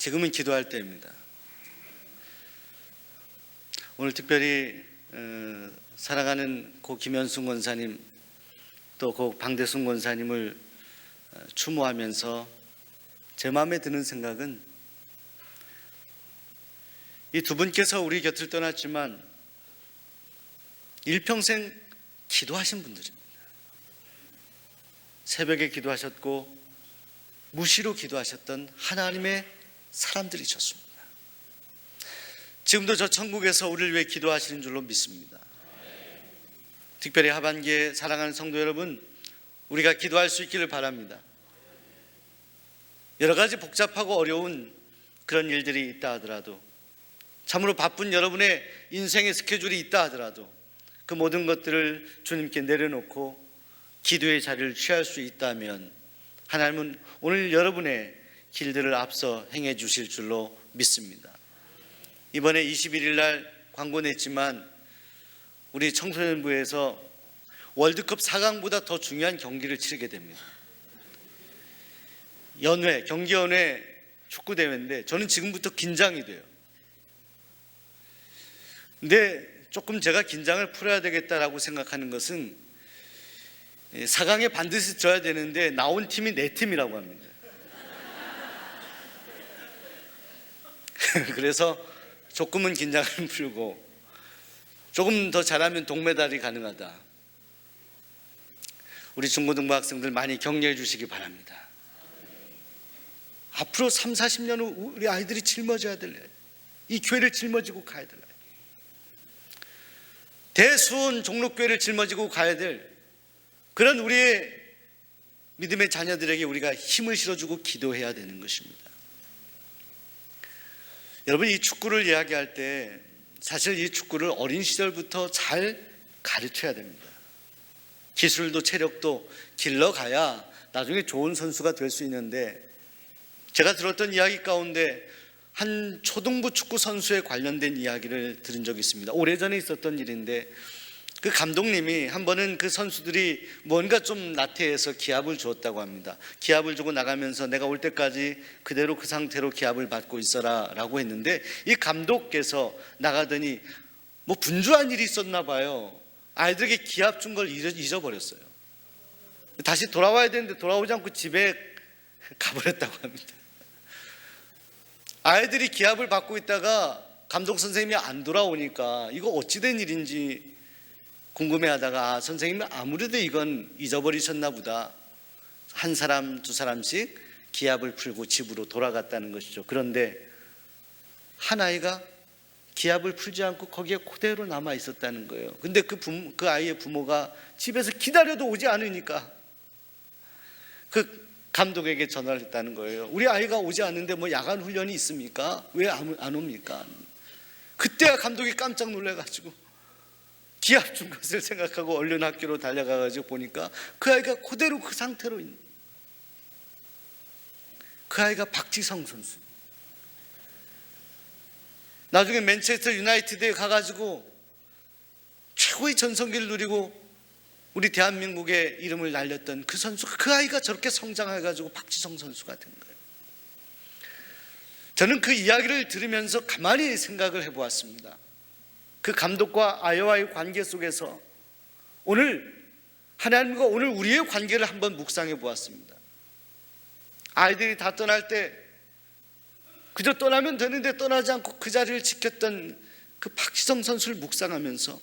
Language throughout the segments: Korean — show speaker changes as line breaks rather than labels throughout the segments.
지금은 기도할 때입니다. 오늘 특별히 사랑하는 고 김현순 권사님 또 고 방대순 권사님을 추모하면서 제 마음에 드는 생각은 이 두 분께서 우리 곁을 떠났지만 일평생 기도하신 분들입니다. 새벽에 기도하셨고 무시로 기도하셨던 하나님의 사람들이셨습니다. 지금도 저 천국에서 우리를 위해 기도하시는 줄로 믿습니다. 특별히 하반기에 사랑하는 성도 여러분, 우리가 기도할 수 있기를 바랍니다. 여러 가지 복잡하고 어려운 그런 일들이 있다 하더라도, 참으로 바쁜 여러분의 인생의 스케줄이 있다 하더라도 그 모든 것들을 주님께 내려놓고 기도의 자리를 취할 수 있다면 하나님은 오늘 여러분의 길들을 앞서 행해 주실 줄로 믿습니다. 이번에 21일 날 광고 냈지만 우리 청소년부에서 월드컵 4강보다 더 중요한 경기를 치르게 됩니다. 경기연회 축구대회인데 저는 지금부터 긴장이 돼요. 근데 조금 제가 긴장을 풀어야 되겠다라고 생각하는 것은 4강에 반드시 져야 되는데 나온 팀이 4팀이라고 합니다. 그래서 조금은 긴장을 풀고 조금 더 잘하면 동메달이 가능하다. 우리 중고등부 학생들 많이 격려해 주시기 바랍니다. 앞으로 3, 40년 후 우리 아이들이 짊어져야 될 일, 이 교회를 짊어지고 가야 될 일, 대수원 종로교회를 짊어지고 가야 될 그런 우리의 믿음의 자녀들에게 우리가 힘을 실어주고 기도해야 되는 것입니다. 여러분, 이 축구를 이야기할 때 사실 이 축구를 어린 시절부터 잘 가르쳐야 됩니다. 기술도 체력도 길러가야 나중에 좋은 선수가 될 수 있는데, 제가 들었던 이야기 가운데 한 초등부 축구 선수에 관련된 이야기를 들은 적이 있습니다. 오래전에 있었던 일인데 그 감독님이 한 번은 그 선수들이 뭔가 좀 나태해서 기합을 주었다고 합니다. 기합을 주고 나가면서 내가 올 때까지 그대로 그 상태로 기합을 받고 있어라 라고 했는데, 이 감독께서 나가더니 뭐 분주한 일이 있었나 봐요. 아이들에게 기합 준 걸 잊어버렸어요. 다시 돌아와야 되는데 돌아오지 않고 집에 가버렸다고 합니다. 아이들이 기합을 받고 있다가 감독 선생님이 안 돌아오니까 이거 어찌된 일인지 궁금해하다가 선생님이 아무래도 이건 잊어버리셨나 보다. 한 사람 두 사람씩 기합을 풀고 집으로 돌아갔다는 것이죠. 그런데 한 아이가 기합을 풀지 않고 거기에 그대로 남아 있었다는 거예요. 근데 그 아이의 부모가 집에서 기다려도 오지 않으니까 그 감독에게 전화를 했다는 거예요. 우리 아이가 오지 않는데 뭐 야간 훈련이 있습니까? 왜 안 옵니까? 그때야 감독이 깜짝 놀라가지고 기합 준 것을 생각하고 얼른 학교로 달려가가지고 보니까 그 아이가 그대로 그 상태로 있는, 그 아이가 박지성 선수. 나중에 맨체스터 유나이티드에 가가지고 최고의 전성기를 누리고 우리 대한민국의 이름을 날렸던 그 선수, 그 아이가 저렇게 성장해가지고 박지성 선수가 된 거예요. 저는 그 이야기를 들으면서 가만히 생각을 해보았습니다. 그 감독과 아이와의 관계 속에서 오늘 하나님과 오늘 우리의 관계를 한번 묵상해 보았습니다. 아이들이 다 떠날 때 그저 떠나면 되는데 떠나지 않고 그 자리를 지켰던 그 박지성 선수를 묵상하면서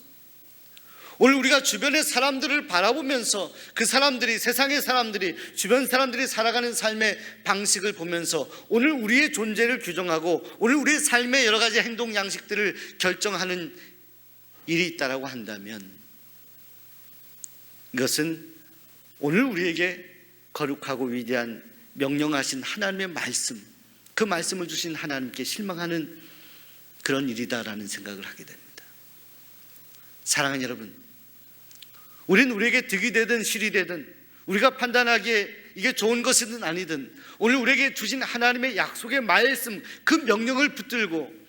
오늘 우리가 주변의 사람들을 바라보면서 그 사람들이, 세상의 사람들이, 주변 사람들이 살아가는 삶의 방식을 보면서 오늘 우리의 존재를 규정하고 오늘 우리의 삶의 여러 가지 행동 양식들을 결정하는 일이 있다라고 한다면 이것은 오늘 우리에게 거룩하고 위대한 명령하신 하나님의 말씀, 그 말씀을 주신 하나님께 실망하는 그런 일이다라는 생각을 하게 됩니다. 사랑하는 여러분, 우리는 우리에게 득이 되든 실이 되든 우리가 판단하기에 이게 좋은 것이든 아니든 오늘 우리에게 주신 하나님의 약속의 말씀, 그 명령을 붙들고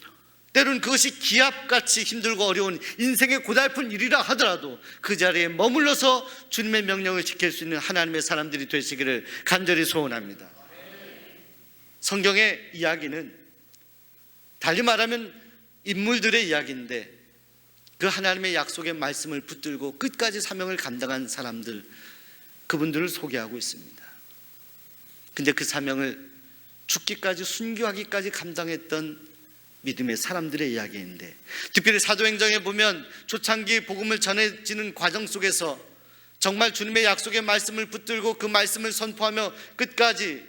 때로는 그것이 기합같이 힘들고 어려운 인생의 고달픈 일이라 하더라도 그 자리에 머물러서 주님의 명령을 지킬 수 있는 하나님의 사람들이 되시기를 간절히 소원합니다. 성경의 이야기는 달리 말하면 인물들의 이야기인데 그 하나님의 약속의 말씀을 붙들고 끝까지 사명을 감당한 사람들, 그분들을 소개하고 있습니다. 근데 그 사명을 죽기까지, 순교하기까지 감당했던 믿음의 사람들의 이야기인데, 특별히 사도행전에 보면 초창기 복음을 전해지는 과정 속에서 정말 주님의 약속의 말씀을 붙들고 그 말씀을 선포하며 끝까지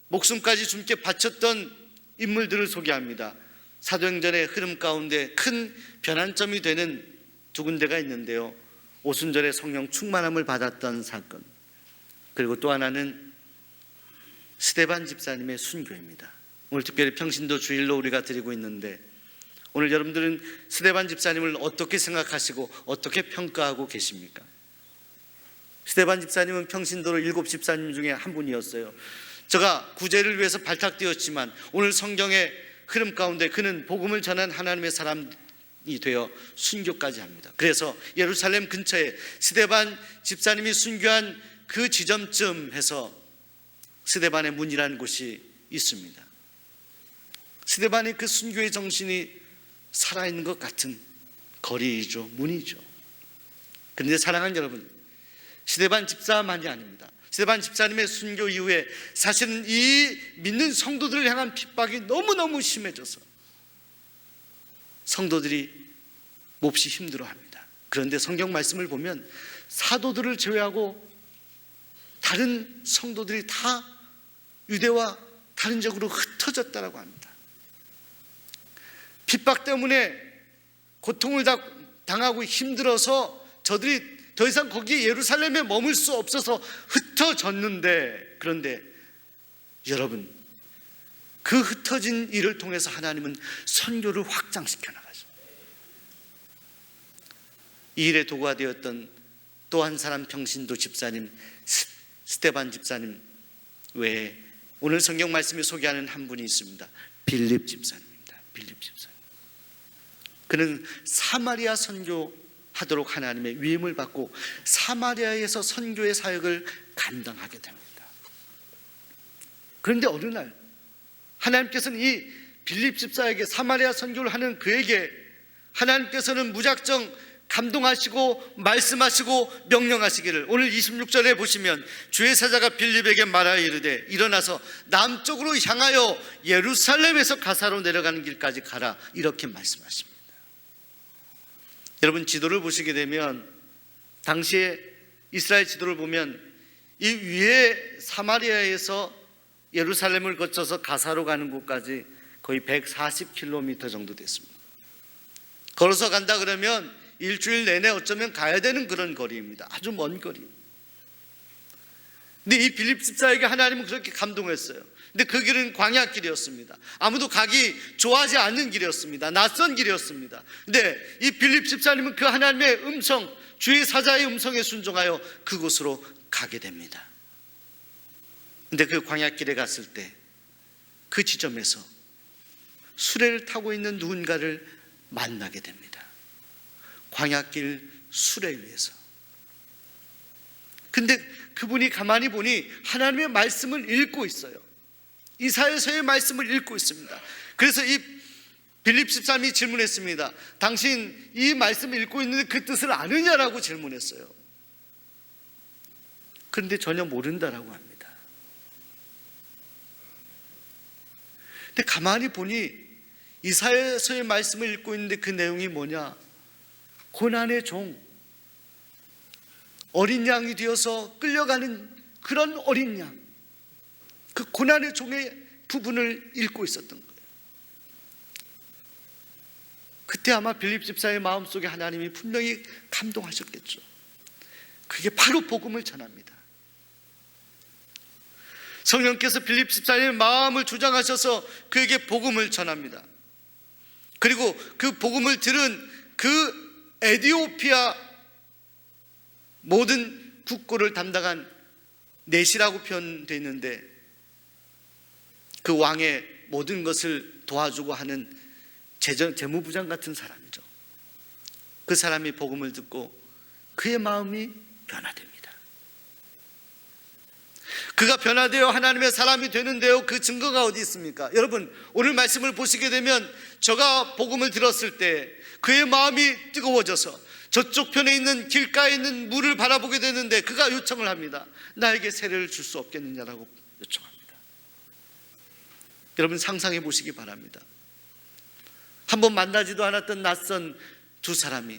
목숨까지 주님께 바쳤던 인물들을 소개합니다. 사도행전의 흐름 가운데 큰 변환점이 되는 두 군데가 있는데요, 오순절에 성령 충만함을 받았던 사건, 그리고 또 하나는 스데반 집사님의 순교입니다. 오늘 특별히 평신도 주일로 우리가 드리고 있는데, 오늘 여러분들은 스데반 집사님을 어떻게 생각하시고 어떻게 평가하고 계십니까? 스데반 집사님은 평신도로 7 집사님 중에 한 분이었어요. 제가 구제를 위해서 발탁되었지만 오늘 성경의 흐름 가운데 그는 복음을 전한 하나님의 사람이 되어 순교까지 합니다. 그래서 예루살렘 근처에 스데반 집사님이 순교한 그 지점쯤 해서 스데반의 문이라는 곳이 있습니다. 스데반의 그 순교의 정신이 살아있는 것 같은 거리이죠, 문이죠. 그런데 사랑하는 여러분, 스데반 집사만이 아닙니다. 스데반 집사님의 순교 이후에 사실은 이 믿는 성도들을 향한 핍박이 너무너무 심해져서 성도들이 몹시 힘들어합니다. 그런데 성경 말씀을 보면 사도들을 제외하고 다른 성도들이 다 유대와 다른 지역으로 흩어졌다고 합니다. 핍박 때문에 고통을 당하고 힘들어서 저들이 더 이상 거기 예루살렘에 머물 수 없어서 흩어졌는데, 그런데 여러분, 그 흩어진 일을 통해서 하나님은 선교를 확장시켜 나가죠. 이 일에 도구가 되었던 또 한 사람 평신도 집사님, 스데반 집사님 외에 오늘 성경 말씀이 소개하는 한 분이 있습니다. 빌립 집사님입니다. 빌립 집사님. 그는 사마리아 선교하도록 하나님의 위임을 받고 사마리아에서 선교의 사역을 감당하게 됩니다. 그런데 어느 날 하나님께서는 이 빌립 집사에게, 사마리아 선교를 하는 그에게 하나님께서는 무작정 감동하시고 말씀하시고 명령하시기를, 오늘 26절에 보시면 주의 사자가 빌립에게 말하여 이르되 일어나서 남쪽으로 향하여 예루살렘에서 가사로 내려가는 길까지 가라, 이렇게 말씀하십니다. 여러분, 지도를 보시게 되면 당시에 이스라엘 지도를 보면 이 위에 사마리아에서 예루살렘을 거쳐서 가사로 가는 곳까지 거의 140km 정도 됐습니다. 걸어서 간다 그러면 일주일 내내 어쩌면 가야 되는 그런 거리입니다. 아주 먼 거리. 근데 이 빌립 집사에게 하나님은 그렇게 감동했어요. 근데 그 길은 광야길이었습니다. 아무도 가기 좋아하지 않는 길이었습니다. 낯선 길이었습니다. 근데 이 빌립 집사님은 그 하나님의 음성, 주의 사자의 음성에 순종하여 그곳으로 가게 됩니다. 근데 그 광야길에 갔을 때 그 지점에서 수레를 타고 있는 누군가를 만나게 됩니다. 광야길 수레 위에서. 근데 그분이 가만히 보니 하나님의 말씀을 읽고 있어요. 이사야서의 말씀을 읽고 있습니다. 그래서 이 빌립 집사님이 질문했습니다. 당신 이 말씀을 읽고 있는데 그 뜻을 아느냐라고 질문했어요. 그런데 전혀 모른다라고 합니다. 근데 가만히 보니 이사야서의 말씀을 읽고 있는데 그 내용이 뭐냐? 고난의 종, 어린 양이 되어서 끌려가는 그런 어린 양, 그 고난의 종의 부분을 읽고 있었던 거예요. 그때 아마 빌립 집사의 마음속에 하나님이 분명히 감동하셨겠죠. 그게 바로 복음을 전합니다. 성령께서 빌립 집사의 마음을 주장하셔서 그에게 복음을 전합니다. 그리고 그 복음을 들은 그 에티오피아 모든 국고를 담당한 넷이라고 표현되어 있는데, 그 왕의 모든 것을 도와주고 하는 재무부장 같은 사람이죠. 그 사람이 복음을 듣고 그의 마음이 변화됩니다. 그가 변화되어 하나님의 사람이 되는데요, 그 증거가 어디 있습니까? 여러분, 오늘 말씀을 보시게 되면 저가 복음을 들었을 때 그의 마음이 뜨거워져서 저쪽 편에 있는 길가에 있는 물을 바라보게 되는데 그가 요청을 합니다. 나에게 세례를 줄 수 없겠느냐라고 요청합니다. 여러분, 상상해 보시기 바랍니다. 한번 만나지도 않았던 낯선 두 사람이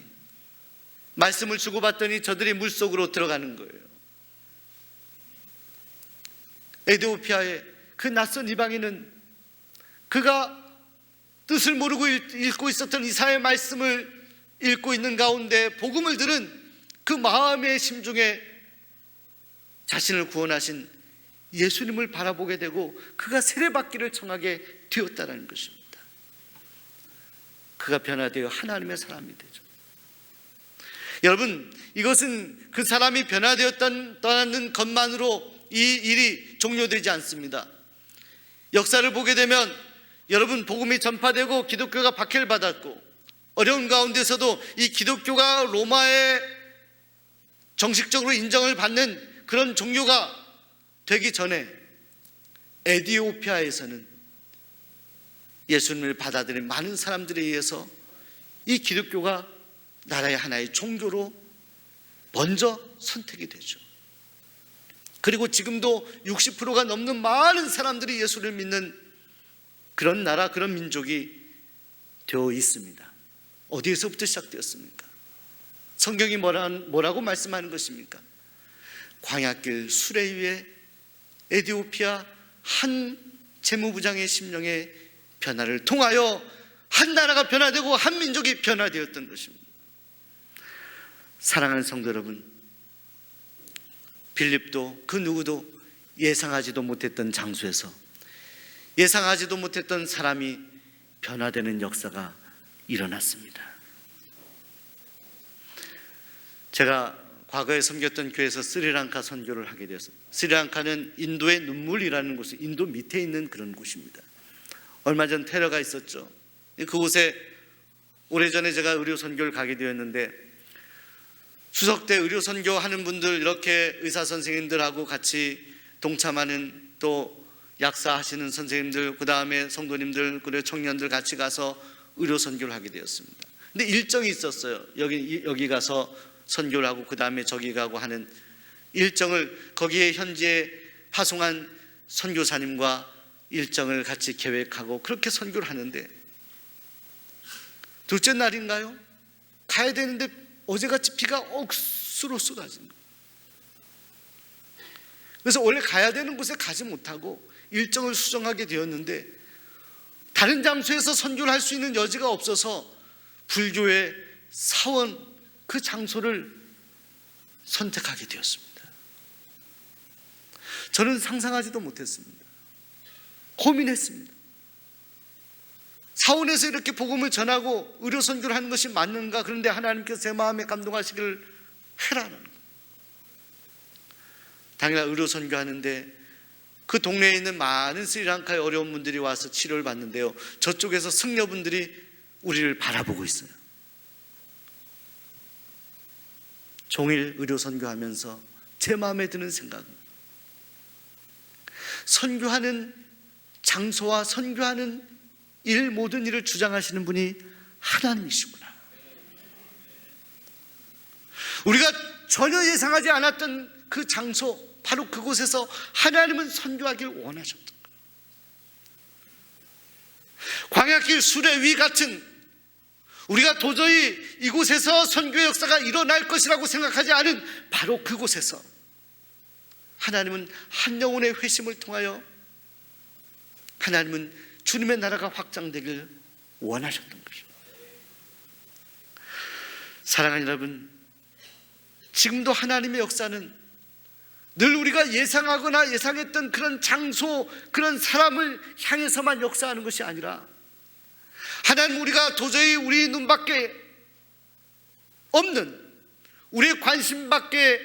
말씀을 주고받더니 저들이 물속으로 들어가는 거예요. 에티오피아의 그 낯선 이방인은 그가 뜻을 모르고 읽고 있었던 이사야의 말씀을 읽고 있는 가운데 복음을 들은 그 마음의 심중에 자신을 구원하신 예수님을 바라보게 되고 그가 세례받기를 청하게 되었다는 것입니다. 그가 변화되어 하나님의 사람이 되죠. 여러분, 이것은 그 사람이 변화되었다는 것만으로 이 일이 종료되지 않습니다. 역사를 보게 되면 여러분, 복음이 전파되고 기독교가 박해를 받았고 어려운 가운데서도 이 기독교가 로마의 정식적으로 인정을 받는 그런 종교가 되기 전에 에티오피아에서는 예수님을 받아들인 많은 사람들에 의해서 이 기독교가 나라의 하나의 종교로 먼저 선택이 되죠. 그리고 지금도 60%가 넘는 많은 사람들이 예수를 믿는 그런 나라, 그런 민족이 되어 있습니다. 어디에서부터 시작되었습니까? 성경이 뭐라고 말씀하는 것입니까? 광야길 수레 위에 에티오피아 한 재무부장의 심령의 변화를 통하여 한 나라가 변화되고 한 민족이 변화되었던 것입니다. 사랑하는 성도 여러분, 빌립도 그 누구도 예상하지도 못했던 장소에서 예상하지도 못했던 사람이 변화되는 역사가 일어났습니다. 제가 과거에 섬겼던 교회에서 스리랑카 선교를 하게 되었습니다. 스리랑카는 인도의 눈물이라는 곳이 인도 밑에 있는 그런 곳입니다. 얼마 전 테러가 있었죠. 그곳에 오래전에 제가 의료 선교를 가게 되었는데 추석 때 의료 선교하는 분들, 이렇게 의사 선생님들하고 같이 동참하는 또 약사하시는 선생님들, 그 다음에 성도님들, 그리고 청년들 같이 가서 의료 선교를 하게 되었습니다. 근데 일정이 있었어요. 여기 가서 선교를 하고 그 다음에 저기 가고 하는 일정을, 거기에 현지에 파송한 선교사님과 일정을 같이 계획하고 그렇게 선교를 하는데 둘째 날인가요? 가야 되는데 어제같이 비가 억수로 쏟아진 거예요. 그래서 원래 가야 되는 곳에 가지 못하고 일정을 수정하게 되었는데 다른 장소에서 선교를 할 수 있는 여지가 없어서 불교의 사원 그 장소를 선택하게 되었습니다. 저는 상상하지도 못했습니다. 고민했습니다. 사원에서 이렇게 복음을 전하고 의료 선교를 하는 것이 맞는가? 그런데 하나님께서 제 마음에 감동하시기를 해라는 거예요. 당연히 의료 선교하는데 그 동네에 있는 많은 스리랑카의 어려운 분들이 와서 치료를 받는데요, 저쪽에서 승려분들이 우리를 바라보고 있어요. 종일 의료 선교하면서 제 마음에 드는 생각은 선교하는 장소와 선교하는 일, 모든 일을 주장하시는 분이 하나님이시구나. 우리가 전혀 예상하지 않았던 그 장소, 바로 그곳에서 하나님은 선교하길 원하셨던 거예요. 광야길 수레 위 같은, 우리가 도저히 이곳에서 선교 역사가 일어날 것이라고 생각하지 않은 바로 그곳에서 하나님은 한 영혼의 회심을 통하여 하나님은 주님의 나라가 확장되길 원하셨던 것입니다. 사랑하는 여러분, 지금도 하나님의 역사는 늘 우리가 예상하거나 예상했던 그런 장소, 그런 사람을 향해서만 역사하는 것이 아니라 하나님, 우리가 도저히 우리 눈밖에 없는, 우리의 관심 밖에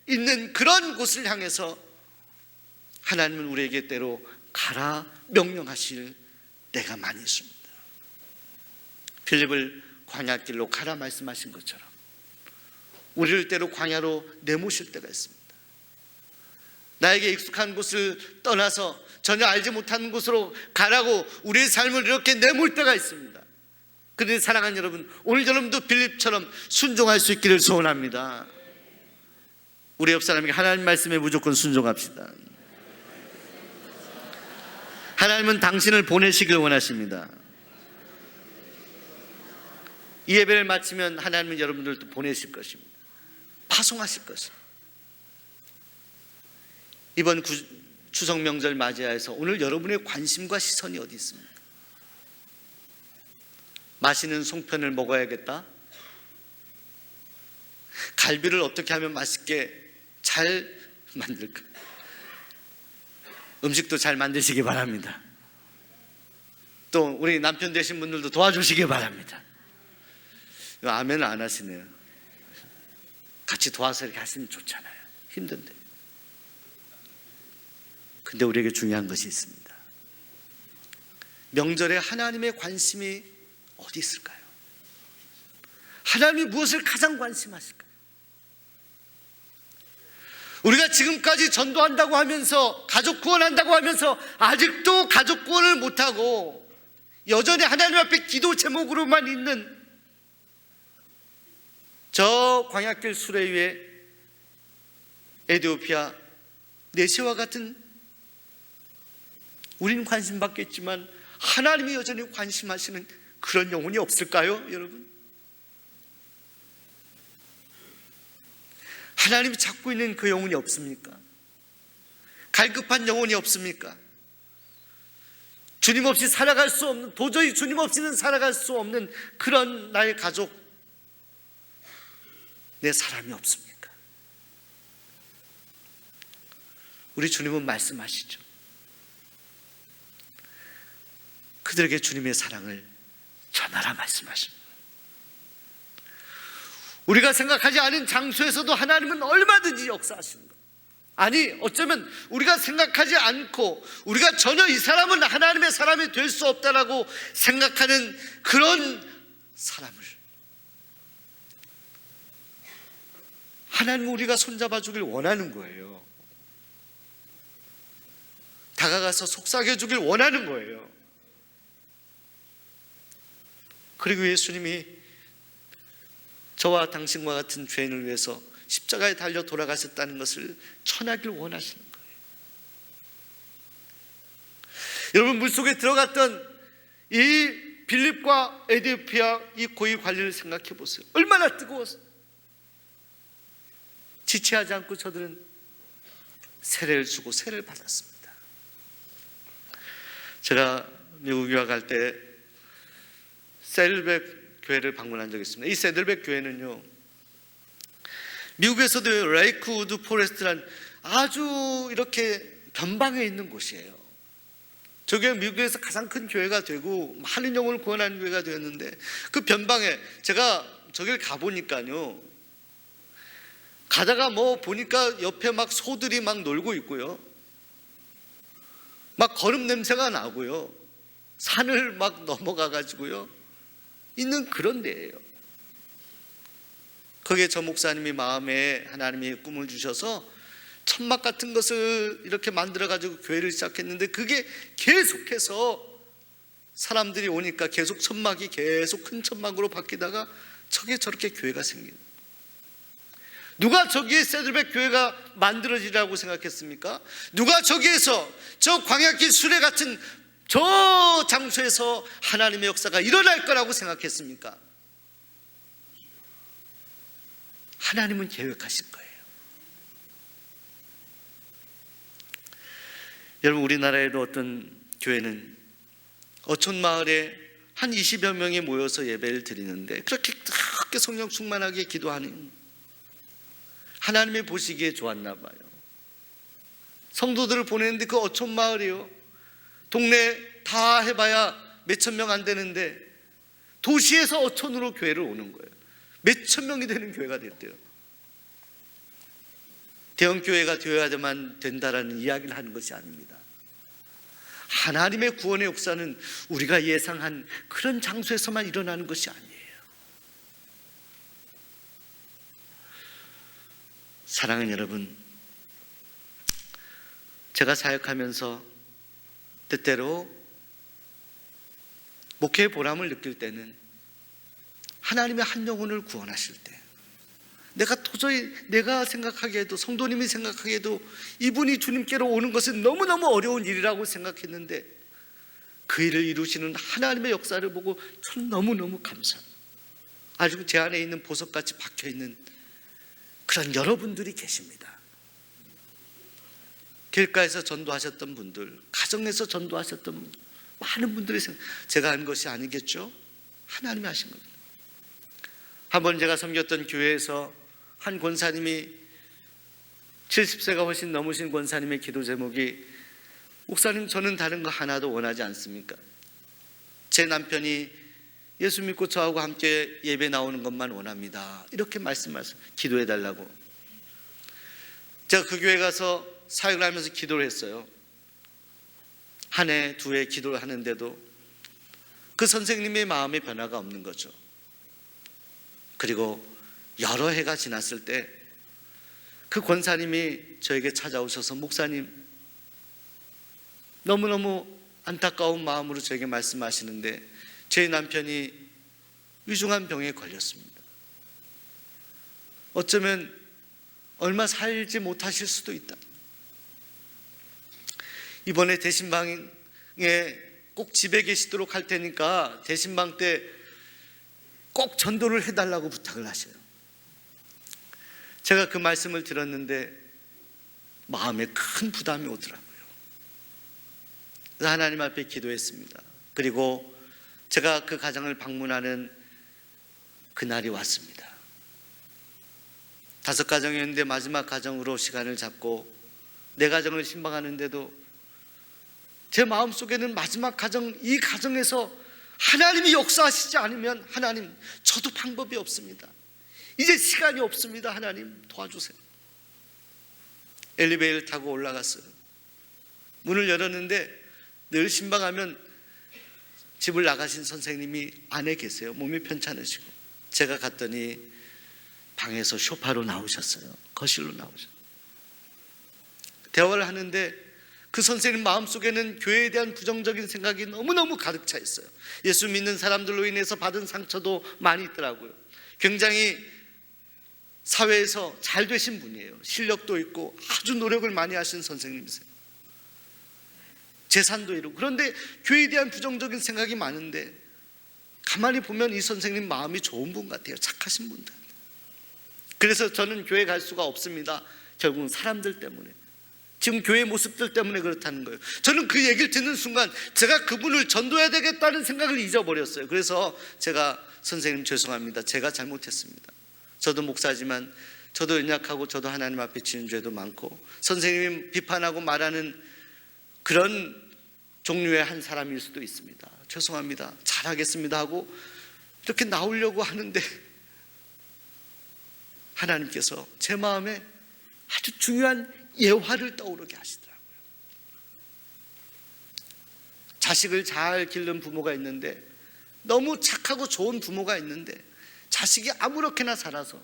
있는 그런 곳을 향해서 하나님은 우리에게 때로 가라 명령하실 때가 많이 있습니다. 빌립을 광야길로 가라 말씀하신 것처럼 우리를 때로 광야로 내모실 때가 있습니다. 나에게 익숙한 곳을 떠나서 전혀 알지 못하는 곳으로 가라고 우리의 삶을 이렇게 내몰 때가 있습니다. 그런데 사랑하는 여러분, 오늘 여러분도 빌립처럼 순종할 수 있기를 소원합니다. 우리 옆 사람에게 하나님 말씀에 무조건 순종합시다. 하나님은 당신을 보내시길 원하십니다. 이 예배를 마치면 하나님은 여러분들도 보내실 것입니다. 파송하실 것입니다. 이번 추석 명절 맞이하여서 오늘 여러분의 관심과 시선이 어디 있습니까? 맛있는 송편을 먹어야겠다? 갈비를 어떻게 하면 맛있게 잘 만들까? 음식도 잘 만드시기 바랍니다. 또 우리 남편 되신 분들도 도와주시기 바랍니다. 아멘을 안 하시네요. 같이 도와서 이렇게 하시면 좋잖아요. 힘든데. 근데 우리에게 중요한 것이 있습니다. 명절에 하나님의 관심이 어디 있을까요? 하나님이 무엇을 가장 관심하실까요? 우리가 지금까지 전도한다고 하면서, 가족 구원한다고 하면서 아직도 가족 구원을 못하고 여전히 하나님 앞에 기도 제목으로만 있는 저 광야길 수레 위에 에티오피아 내시와 같은, 우리는 관심 받겠지만 하나님이 여전히 관심하시는 그런 영혼이 없을까요, 여러분? 하나님이 찾고 있는 그 영혼이 없습니까? 갈급한 영혼이 없습니까? 주님 없이 살아갈 수 없는, 도저히 주님 없이는 살아갈 수 없는 그런 나의 가족, 내 사람이 없습니까? 우리 주님은 말씀하시죠. 그들에게 주님의 사랑을 전하라 말씀하십니다. 우리가 생각하지 않은 장소에서도 하나님은 얼마든지 역사하십니다. 아니, 어쩌면 우리가 생각하지 않고 우리가 전혀 이 사람은 하나님의 사람이 될 수 없다라고 생각하는 그런 사람을 하나님은 우리가 손잡아 주길 원하는 거예요. 다가가서 속삭여 주길 원하는 거예요. 그리고 예수님이 저와 당신과 같은 죄인을 위해서 십자가에 달려 돌아가셨다는 것을 전하길 원하시는 거예요. 여러분, 물속에 들어갔던 이 빌립과 에티오피아 이 고위 관리를 생각해 보세요. 얼마나 뜨거웠어요. 지체하지 않고 저들은 세례를 주고 세례를 받았습니다. 제가 미국 유학할 때 세들백 교회를 방문한 적이 있습니다. 이 세들백 교회는요, 미국에서도 레이크우드 포레스트라는 아주 이렇게 변방에 있는 곳이에요. 저게 미국에서 가장 큰 교회가 되고 많은 영혼을 구원하는 교회가 되었는데, 그 변방에 제가 저길 가보니까요, 가다가 뭐 보니까 옆에 막 소들이 막 놀고 있고요, 막 거름 냄새가 나고요, 산을 막 넘어가 가지고요 있는 그런 데예요. 거기에 저 목사님이 마음에 하나님이 꿈을 주셔서 천막 같은 것을 이렇게 만들어 가지고 교회를 시작했는데, 그게 계속해서 사람들이 오니까 계속 천막이 계속 큰 천막으로 바뀌다가 저게 저렇게 교회가 생긴. 누가 저기에 세들백 교회가 만들어지라고 생각했습니까? 누가 저기에서 저 광야길 수레 같은 저 장소에서 하나님의 역사가 일어날 거라고 생각했습니까? 하나님은 계획하실 거예요. 여러분, 우리나라에도 어떤 교회는 어촌 마을에 한 20여 명이 모여서 예배를 드리는데, 그렇게 성령 충만하게 기도하는, 하나님이 보시기에 좋았나 봐요. 성도들을 보내는데 그 어촌 마을이요, 동네 다 해봐야 몇천 명 안 되는데 도시에서 어촌으로 교회를 오는 거예요. 몇천 명이 되는 교회가 됐대요. 대형 교회가 되어야만 된다라는 이야기를 하는 것이 아닙니다. 하나님의 구원의 역사는 우리가 예상한 그런 장소에서만 일어나는 것이 아니에요. 사랑하는 여러분, 제가 사역하면서 때때로 목회의 보람을 느낄 때는 하나님의 한 영혼을 구원하실 때, 내가 생각하기에도, 성도님이 생각하기에도 이분이 주님께로 오는 것은 너무너무 어려운 일이라고 생각했는데 그 일을 이루시는 하나님의 역사를 보고 저는 너무너무 감사합니다. 아주 제 안에 있는 보석같이 박혀있는 그런 여러분들이 계십니다. 길가에서 전도하셨던 분들, 가정에서 전도하셨던 분들, 많은 분들이 제가 한 것이 아니겠죠? 하나님이 하신 겁니다. 한번 제가 섬겼던 교회에서 한 권사님이, 70세가 훨씬 넘으신 권사님의 기도 제목이, 목사님, 저는 다른 거 하나도 원하지 않습니까? 제 남편이 예수 믿고 저하고 함께 예배 나오는 것만 원합니다. 이렇게 말씀하셔서 기도해 달라고. 제가 그 교회 가서 사역을 하면서 기도를 했어요. 한 해, 두 해 기도를 하는데도 그 선생님의 마음의 변화가 없는 거죠. 그리고 여러 해가 지났을 때 그 권사님이 저에게 찾아오셔서, 목사님, 너무너무 안타까운 마음으로 저에게 말씀하시는데 제 남편이 위중한 병에 걸렸습니다. 어쩌면 얼마 살지 못하실 수도 있다. 이번에 대신방에 꼭 집에 계시도록 할 테니까 대신방 때 꼭 전도를 해달라고 부탁을 하셔요. 제가 그 말씀을 들었는데 마음에 큰 부담이 오더라고요. 그래서 하나님 앞에 기도했습니다. 그리고 제가 그 가정을 방문하는 그날이 왔습니다. 5가정이었는데 마지막 가정으로 시간을 잡고 내 가정을 신방하는데도 제 마음속에는 마지막 가정, 이 가정에서 하나님이 역사하시지 않으면, 하나님, 저도 방법이 없습니다. 이제 시간이 없습니다. 하나님 도와주세요. 엘리베이터를 타고 올라갔어요. 문을 열었는데 늘 신방하면 집을 나가신 선생님이 안에 계세요. 몸이 편찮으시고. 제가 갔더니 방에서 소파로 나오셨어요. 거실로 나오셨어요. 대화를 하는데 그 선생님 마음속에는 교회에 대한 부정적인 생각이 너무너무 가득 차 있어요. 예수 믿는 사람들로 인해서 받은 상처도 많이 있더라고요. 굉장히 사회에서 잘 되신 분이에요. 실력도 있고 아주 노력을 많이 하신 선생님이세요. 재산도 이루고. 그런데 교회에 대한 부정적인 생각이 많은데 가만히 보면 이 선생님 마음이 좋은 분 같아요. 착하신 분 같아요. 그래서 저는 교회 갈 수가 없습니다. 결국은 사람들 때문에, 지금 교회 모습들 때문에 그렇다는 거예요. 저는 그 얘기를 듣는 순간 제가 그분을 전도해야 되겠다는 생각을 잊어버렸어요. 그래서 제가, 선생님 죄송합니다. 제가 잘못했습니다. 저도 목사지만 저도 연약하고 저도 하나님 앞에 지은 죄도 많고 선생님이 비판하고 말하는 그런 종류의 한 사람일 수도 있습니다. 죄송합니다. 잘하겠습니다 하고 이렇게 나오려고 하는데 하나님께서 제 마음에 아주 중요한 예화를 떠오르게 하시더라고요. 자식을 잘 기른 부모가 있는데, 너무 착하고 좋은 부모가 있는데 자식이 아무렇게나 살아서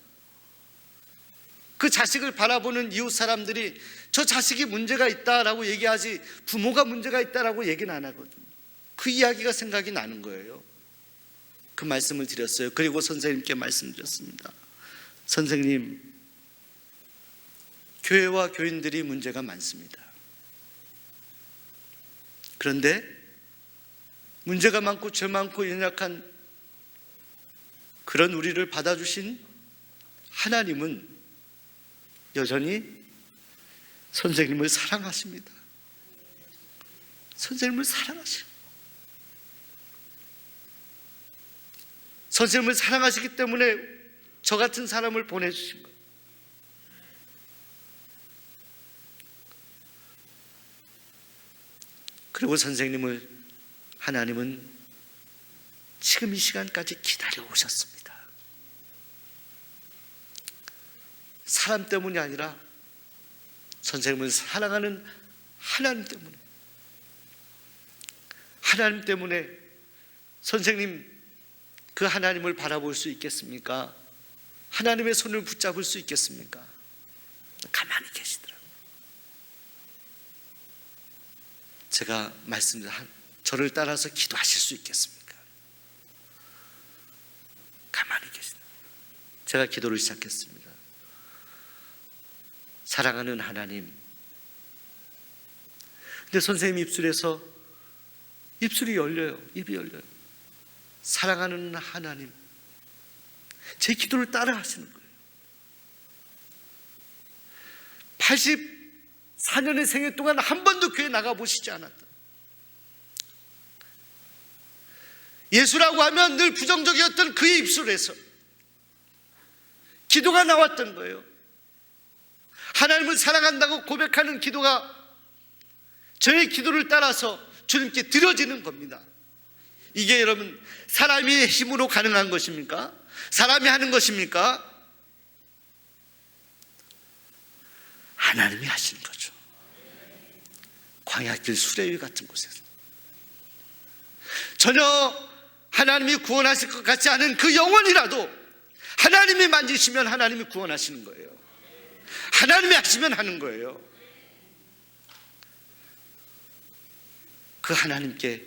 그 자식을 바라보는 이웃 사람들이 저 자식이 문제가 있다라고 얘기하지 부모가 문제가 있다라고 얘기는 안 하거든요. 그 이야기가 생각이 나는 거예요. 그 말씀을 드렸어요. 그리고 선생님께 말씀드렸습니다. 선생님, 교회와 교인들이 문제가 많습니다. 그런데 문제가 많고 죄 많고 연약한 그런 우리를 받아주신 하나님은 여전히 선생님을 사랑하십니다. 선생님을 사랑하십니다. 선생님을 사랑하시기 때문에 저 같은 사람을 보내주신 거예요. 그리고 선생님을 하나님은 지금 이 시간까지 기다려 오셨습니다. 사람 때문이 아니라 선생님을 사랑하는 하나님 때문에, 하나님 때문에 선생님 그 하나님을 바라볼 수 있겠습니까? 하나님의 손을 붙잡을 수 있겠습니까? 가만히 계시더라고요. 제가 말씀드린 저를 따라서 기도하실 수 있겠습니까? 가만히 계시다. 제가 기도를 시작했습니다. 사랑하는 하나님. 근데 선생님 입술에서 입술이 열려요. 입이 열려요. 사랑하는 하나님. 제 기도를 따라 하시는 거예요. 84년의 생애 동안 한 번도 교회 나가보시지 않았다. 예수라고 하면 늘 부정적이었던 그의 입술에서 기도가 나왔던 거예요. 하나님을 사랑한다고 고백하는 기도가 저의 기도를 따라서 주님께 드려지는 겁니다. 이게 여러분 사람의 힘으로 가능한 것입니까? 사람이 하는 것입니까? 하나님이 하시는 거죠. 광야길 수레위 같은 곳에서 전혀 하나님이 구원하실 것 같지 않은 그 영혼이라도 하나님이 만지시면 하나님이 구원하시는 거예요. 하나님이 하시면 하는 거예요. 그 하나님께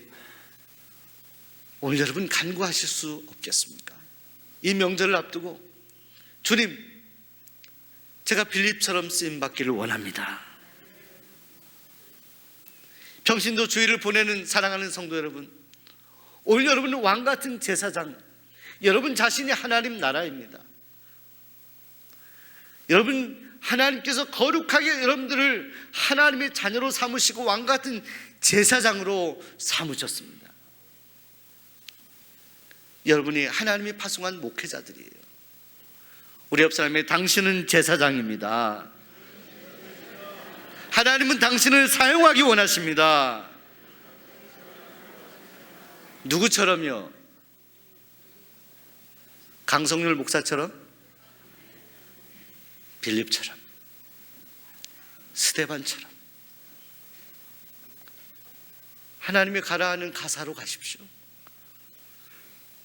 오늘 여러분 간구하실 수 없겠습니까? 이 명절을 앞두고 주님, 제가 빌립처럼 쓰임받기를 원합니다. 평신도 주일을 보내는 사랑하는 성도 여러분, 오늘 여러분은 왕같은 제사장, 여러분 자신이 하나님 나라입니다. 여러분 하나님께서 거룩하게 여러분들을 하나님의 자녀로 삼으시고 왕같은 제사장으로 삼으셨습니다. 여러분이 하나님이 파송한 목회자들이에요. 우리 옆 사람이 당신은 제사장입니다. 하나님은 당신을 사용하기 원하십니다. 누구처럼요? 강성률 목사처럼? 빌립처럼? 스데반처럼? 하나님이 가라 하는 가사로 가십시오.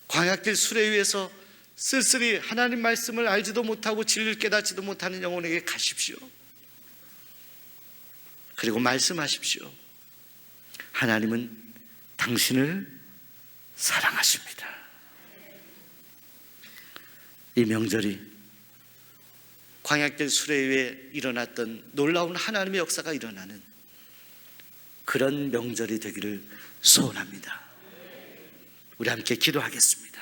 광야길 수레위에서 쓸쓸히 하나님 말씀을 알지도 못하고 진리를 깨닫지도 못하는 영혼에게 가십시오. 그리고 말씀하십시오. 하나님은 당신을 사랑하십니다. 이 명절이 광야길 수레위에 일어났던 놀라운 하나님의 역사가 일어나는 그런 명절이 되기를 소원합니다. 우리 함께 기도하겠습니다.